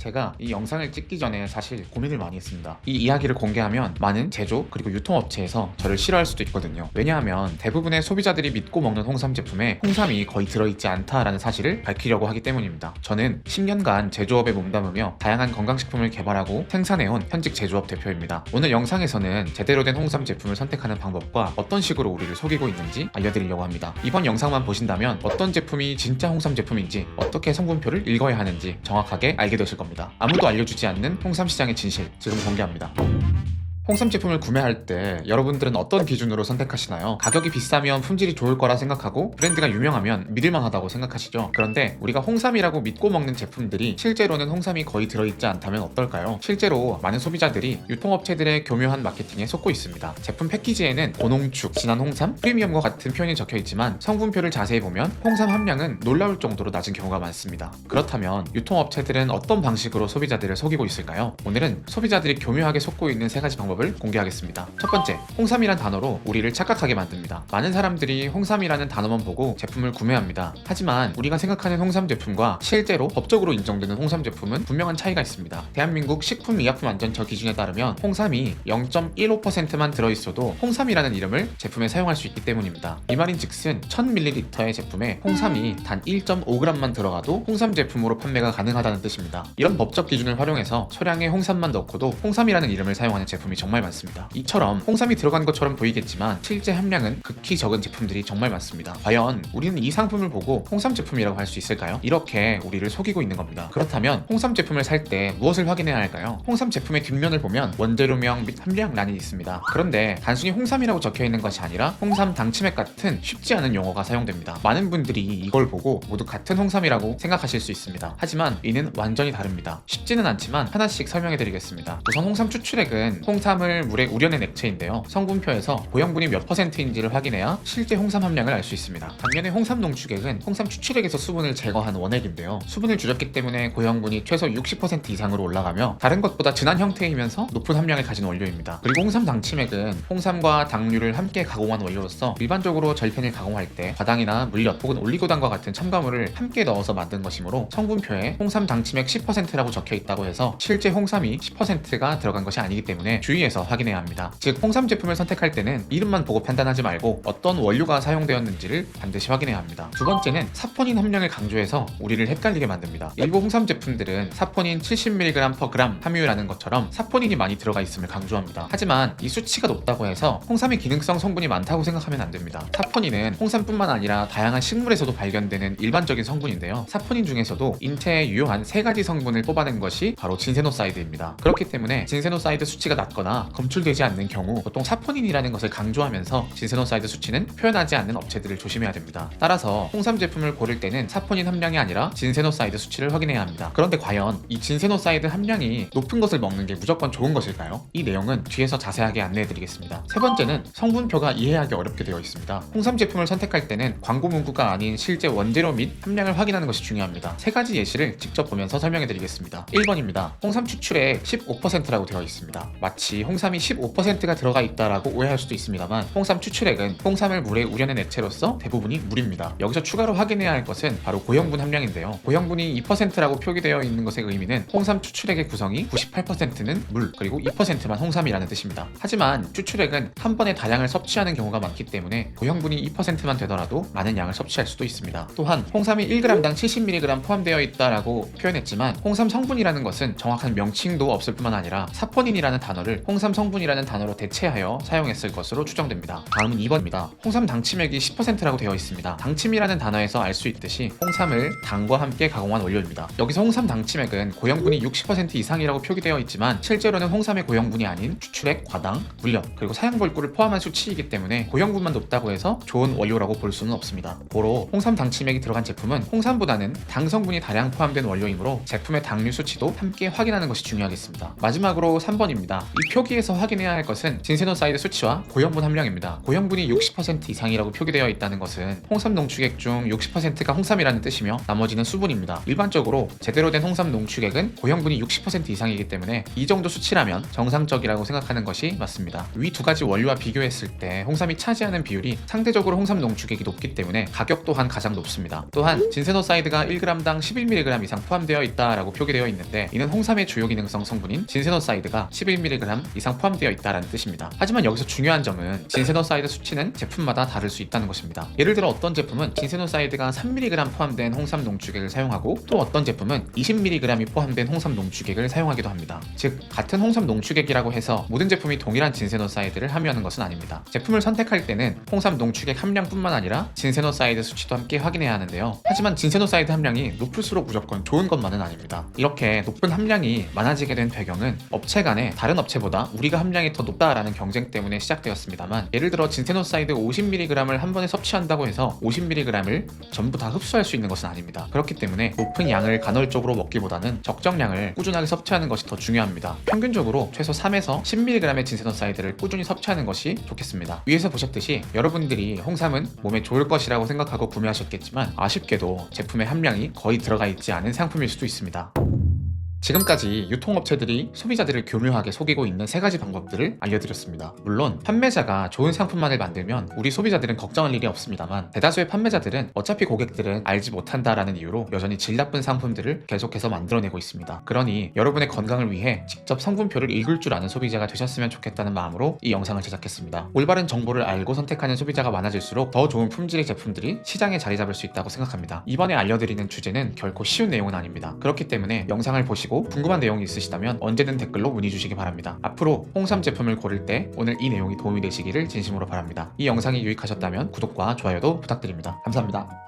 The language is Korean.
제가 이 영상을 찍기 전에 사실 고민을 많이 했습니다. 이 이야기를 공개하면 많은 제조 그리고 유통업체에서 저를 싫어할 수도 있거든요. 왜냐하면 대부분의 소비자들이 믿고 먹는 홍삼 제품에 홍삼이 거의 들어있지 않다라는 사실을 밝히려고 하기 때문입니다. 저는 10년간 제조업에 몸담으며 다양한 건강식품을 개발하고 생산해온 현직 제조업 대표입니다. 오늘 영상에서는 제대로 된 홍삼 제품을 선택하는 방법과 어떤 식으로 우리를 속이고 있는지 알려드리려고 합니다. 이번 영상만 보신다면 어떤 제품이 진짜 홍삼 제품인지, 어떻게 성분표를 읽어야 하는지 정확하게 알게 되실 겁니다. 아무도 알려주지 않는 홍삼 시장의 진실, 지금 공개합니다. 홍삼 제품을 구매할 때 여러분들은 어떤 기준으로 선택하시나요? 가격이 비싸면 품질이 좋을 거라 생각하고 브랜드가 유명하면 믿을만하다고 생각하시죠? 그런데 우리가 홍삼이라고 믿고 먹는 제품들이 실제로는 홍삼이 거의 들어있지 않다면 어떨까요? 실제로 많은 소비자들이 유통업체들의 교묘한 마케팅에 속고 있습니다. 제품 패키지에는 고농축, 진한 홍삼, 프리미엄과 같은 표현이 적혀있지만 성분표를 자세히 보면 홍삼 함량은 놀라울 정도로 낮은 경우가 많습니다. 그렇다면 유통업체들은 어떤 방식으로 소비자들을 속이고 있을까요? 오늘은 소비자들이 교묘하게 속고 있는 세 가지 방법을 공개하겠습니다. 첫 번째, 홍삼이란 단어로 우리를 착각하게 만듭니다. 많은 사람들이 홍삼이라는 단어만 보고 제품을 구매합니다. 하지만 우리가 생각하는 홍삼 제품과 실제로 법적으로 인정되는 홍삼 제품은 분명한 차이가 있습니다. 대한민국 식품의약품안전처 기준에 따르면 홍삼이 0.15%만 들어있어도 홍삼이라는 이름을 제품에 사용할 수 있기 때문입니다. 이 말인 즉슨 1000ml의 제품에 홍삼이 단 1.5g만 들어가도 홍삼 제품으로 판매가 가능하다는 뜻입니다. 이런 법적 기준을 활용해서 소량의 홍삼만 넣고도 홍삼이라는 이름을 사용하는 제품이 정말 많습니다. 이처럼 홍삼이 들어간 것처럼 보이겠지만 실제 함량은 극히 적은 제품들이 정말 많습니다. 과연 우리는 이 상품을 보고 홍삼 제품이라고 할 수 있을까요? 이렇게 우리를 속이고 있는 겁니다. 그렇다면 홍삼 제품을 살 때 무엇을 확인해야 할까요? 홍삼 제품의 뒷면을 보면 원재료명 및 함량란이 있습니다. 그런데 단순히 홍삼이라고 적혀있는 것이 아니라 홍삼 당치맥 같은 쉽지 않은 용어가 사용됩니다. 많은 분들이 이걸 보고 모두 같은 홍삼이라고 생각하실 수 있습니다. 하지만 이는 완전히 다릅니다. 쉽지는 않지만 하나씩 설명해 드리겠습니다. 우선 홍삼 추출액은 홍삼을 물에 우려낸 액체인데요. 성분표에서 고형분이 몇 %인지를 확인해야 실제 홍삼 함량을 알 수 있습니다. 반면에 홍삼 농축액은 홍삼 추출액에서 수분을 제거한 원액인데요. 수분을 줄였기 때문에 고형분이 최소 60% 이상으로 올라가며 다른 것보다 진한 형태이면서 높은 함량을 가진 원료입니다. 그리고 홍삼 당치맥은 홍삼과 당류를 함께 가공한 원료로서 일반적으로 절편을 가공할 때 과당이나 물엿 혹은 올리고당과 같은 첨가물을 함께 넣어서 만든 것이므로 성분표에 홍삼 당치맥 10%라고 적혀 있다고 해서 실제 홍삼이 10%가 들어간 것이 아니기 때문에 주의해서 확인해야 합니다. 즉 홍삼 제품을 선택할 때는 이름만 보고 판단하지 말고 어떤 원료가 사용되었는지를 반드시 확인해야 합니다. 두 번째는 사포닌 함량을 강조해서 우리를 헷갈리게 만듭니다. 일부 홍삼 제품들은 사포닌 70mg/g 함유라는 것처럼 사포닌이 많이 들어가 있음을 강조합니다. 하지만 이 수치가 높다고 해서 홍삼의 기능성 성분이 많다고 생각하면 안 됩니다. 사포닌은 홍삼뿐만 아니라 다양한 식물에서도 발견되는 일반적인 성분인데요. 사포닌 중에서도 인체에 유용한 세 가지 성분을 뽑아낸 것이 바로 진세노사이드입니다. 그렇기 때문에 진세노사이드 수치가 낮거나 검출되지 않는 경우 보통 사포닌이라는 것을 강조하면서 진세노사이드 수치는 표현하지 않는 업체들을 조심해야 됩니다. 따라서 홍삼 제품을 고를 때는 사포닌 함량이 아니라 진세노사이드 수치를 확인해야 합니다. 그런데 과연 이 진세노사이드 함량이 높은 것을 먹는 게 무조건 좋은 것일까요? 이 내용은 뒤에서 자세하게 안내해드리겠습니다. 세 번째는 성분표가 이해하기 어렵게 되어 있습니다. 홍삼 제품을 선택할 때는 광고 문구가 아닌 실제 원재료 및 함량을 확인하는 것이 중요합니다. 세 가지 예시를 직접 보면서 설명해드리겠습니다. 1번입니다. 홍삼 추출액 15%라고 되어 있습니다. 마치 홍삼이 15%가 들어가 있다라고 오해할 수도 있습니다만 홍삼 추출액은 홍삼을 물에 우려낸 액체로서 대부분이 물입니다. 여기서 추가로 확인해야 할 것은 바로 고형분 함량인데요. 고형분이 2%라고 표기되어 있는 것의 의미는 홍삼 추출액의 구성이 98%는 물, 그리고 2%만 홍삼이라는 뜻입니다. 하지만 추출액은 한 번에 다량을 섭취하는 경우가 많기 때문에 고형분이 2%만 되더라도 많은 양을 섭취할 수도 있습니다. 또한 홍삼이 1g당 70mg 포함되어 있다라고 표현했지만 홍삼 성분이라는 것은 정확한 명칭도 없을 뿐만 아니라 사포닌이라는 단어를 홍삼 성분이라는 단어로 대체하여 사용했을 것으로 추정됩니다. 다음은 2번입니다. 홍삼 당치맥이 10%라고 되어 있습니다. 당침이라는 단어에서 알 수 있듯이 홍삼을 당과 함께 가공한 원료입니다. 여기서 홍삼 당치맥은 고형분이 60% 이상이라고 표기되어 있지만 실제로는 홍삼의 고형분이 아닌 추출액, 과당, 물엿, 그리고 사양벌꿀을 포함한 수치이기 때문에 고형분만 높다고 해서 좋은 원료라고 볼 수는 없습니다. 고로 홍삼 당치맥이 들어간 제품은 홍삼보다는 당 성분이 다량 포함된 원료이므로 제품의 당류 수치도 함께 확인하는 것이 중요하겠습니다. 마지막으로 3번입니다. 이 표기에서 확인해야 할 것은 진세노사이드 수치와 고형분 함량입니다. 고형분이 60% 이상이라고 표기되어 있다는 것은 홍삼 농축액 중 60%가 홍삼이라는 뜻이며 나머지는 수분입니다. 일반적으로 제대로 된 홍삼 농축액은 고형분이 60% 이상이기 때문에 이 정도 수치라면 정상적이라고 생각하는 것이 맞습니다. 위 두 가지 원료와 비교했을 때 홍삼이 차지하는 비율이 상대적으로 홍삼 농축액이 높기 때문에 가격 또한 가장 높습니다. 또한 진세노사이드가 1g당 11mg 이상 포함되어 있다라고 표기되어 있는데 이는 홍삼의 주요 기능성 성분인 진세노사이드가 11mg 이상 포함되어 있다라는 뜻입니다. 하지만 여기서 중요한 점은 진세노사이드 수치는 제품마다 다를 수 있다는 것입니다. 예를 들어 어떤 제품은 진세노사이드가 3mg 포함된 홍삼 농축액을 사용하고 또 어떤 제품은 20mg이 포함된 홍삼 농축액을 사용하기도 합니다. 즉 같은 홍삼 농축액이라고 해서 모든 제품이 동일한 진세노사이드를 함유하는 것은 아닙니다. 제품을 선택할 때는 홍삼 농축액 함량뿐만 아니라 진세노사이드 수치도 함께 확인해야 하는데요. 하지만 진세노사이드 함량이 높을수록 무조건 좋은 것만은 아닙니다. 이렇게 높은 함량이 많아지게 된 배경은 업체 간에 다른 업체보다 우리가 함량이 더 높다라는 경쟁 때문에 시작되었습니다만, 예를 들어 진세노사이드 50mg을 한 번에 섭취한다고 해서 50mg을 전부 다 흡수할 수 있는 것은 아닙니다. 그렇기 때문에 높은 양을 간헐적으로 먹기보다는 적정량을 꾸준하게 섭취하는 것이 더 중요합니다. 평균적으로 최소 3에서 10mg의 진세노사이드를 꾸준히 섭취하는 것이 좋겠습니다. 위에서 보셨듯이 여러분들이 홍삼은 몸에 좋을 것이라고 생각하고 구매하셨겠지만 아쉽게도 제품의 함량이 거의 들어가 있지 않은 상품일 수도 있습니다. 지금까지 유통업체들이 소비자들을 교묘하게 속이고 있는 3가지 방법들을 알려드렸습니다. 물론 판매자가 좋은 상품만을 만들면 우리 소비자들은 걱정할 일이 없습니다만, 대다수의 판매자들은 어차피 고객들은 알지 못한다라는 이유로 여전히 질 나쁜 상품들을 계속해서 만들어내고 있습니다. 그러니 여러분의 건강을 위해 직접 성분표를 읽을 줄 아는 소비자가 되셨으면 좋겠다는 마음으로 이 영상을 제작했습니다. 올바른 정보를 알고 선택하는 소비자가 많아질수록 더 좋은 품질의 제품들이 시장에 자리 잡을 수 있다고 생각합니다. 이번에 알려드리는 주제는 결코 쉬운 내용은 아닙니다. 그렇기 때문에 영상을 보시고 궁금한 내용이 있으시다면 언제든 댓글로 문의 주시기 바랍니다. 앞으로 홍삼 제품을 고를 때 오늘 이 내용이 도움이 되시기를 진심으로 바랍니다. 이 영상이 유익하셨다면 구독과 좋아요도 부탁드립니다. 감사합니다.